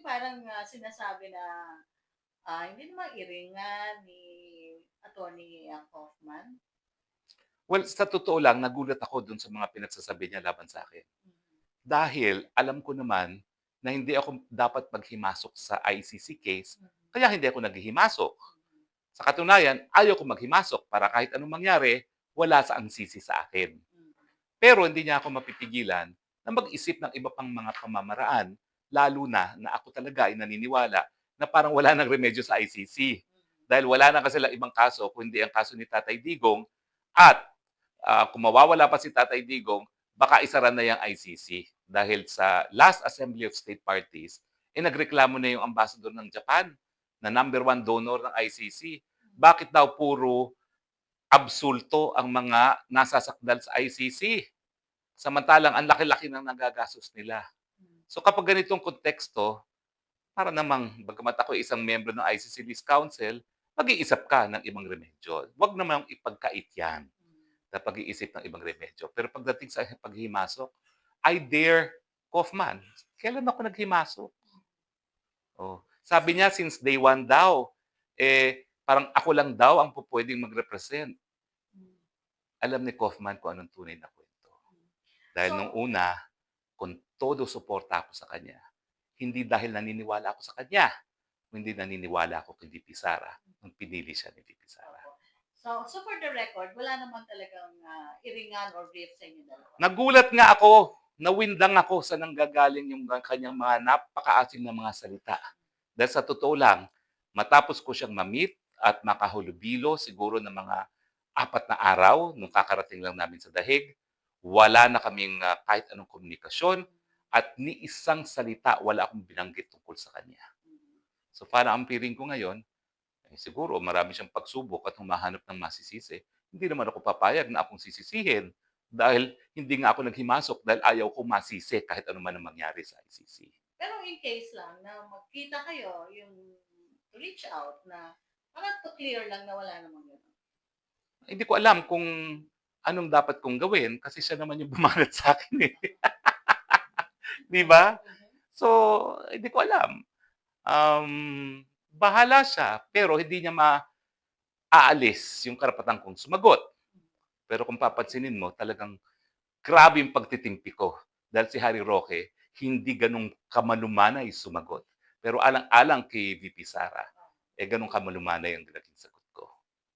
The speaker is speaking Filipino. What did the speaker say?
parang, sinasabi na, hindi naman iringan ni Attorney, Kaufman? Well, sa totoo lang nagulat ako dun sa mga pinagsasabi niya laban sa akin. Mhm. Dahil alam ko naman na hindi ako dapat maghimasok sa ICC case, Mhm. kaya hindi ako naghihimasok. Mhm. Sa katunayan, ayaw ko maghimasok para kahit anong mangyari, wala sa ang sisi sa akin. Mhm. Pero hindi niya ako mapipigilan na mag-isip ng iba pang mga pamamaraan, lalo na ako talaga ay naniniwala na parang wala ng remedyo sa ICC. Dahil wala na kasi lang ibang kaso kundi ang kaso ni Tatay Digong at kung mawawala pa si Tatay Digong, baka isara na yung ICC. Dahil sa last Assembly of State Parties, nagreklamo na yung ambassador ng Japan na number one donor ng ICC. Bakit daw puro absulto ang mga nasasakdal sa ICC? Samantalang ang laki-laki ng nagagastos nila. Mhm. So kapag ganitong konteksto, para namang bagamat ako isang miyembro ng ICC List Council, mag-iisip ka ng ibang remedyo. Huwag namang ipagkait yan Mhm. na pag-iisip ng ibang remedyo. Pero pagdating sa paghimasok, I dare Kaufman. Kailan ako naghimasok? Oh, sabi niya since day one daw, parang ako lang daw ang pupwedeng mag-represent. Mhm. Alam ni Kaufman kung anong tunay na kwento. Mhm. Dahil nung So una, kung todo suporta ako sa kanya, hindi dahil naniniwala ako sa kanya, hindi naniniwala ako kay VP Sara nung pinili siya ni VP Sara. opo. So for the record, wala naman talagang, iringan or beef sa inyong dalawa? Nagulat nga ako, nawindang ako sa nanggagaling yung kanyang mga napakaasim na mga salita. Dahil sa totoo lang, matapos ko siyang ma-meet at makahulubilo siguro ng mga 4 na araw nung kakarating lang namin sa dahig, wala na kaming kahit anong komunikasyon at ni isang salita wala akong binanggit tungkol sa kanya. Mhm. So parang ang feeling ko ngayon, siguro marami siyang pagsubok at humahanap ng masisisi. Hindi naman ako papayag na akong sisisihin dahil hindi nga ako naghimasok dahil ayaw ko masisi kahit ano man ang mangyari sa ICC. Pero in case lang na magkita kayo, yung to reach out na parang to clear lang na wala namang gano'n? Hindi ko alam kung anong dapat kong gawin kasi siya naman yung bumalat sa akin eh. 'Di ba? Mhm. So, hindi ko alam. Bahala siya pero hindi niya maaalis yung karapatan kong sumagot. Pero kung papansinin mo talagang grabe yung pagtitimpi ko dahil si Harry Roque hindi gano'n kamalumanay sumagot. Pero alang-alang kay VP Sara, gano'n kamalumanay ang naging sagot.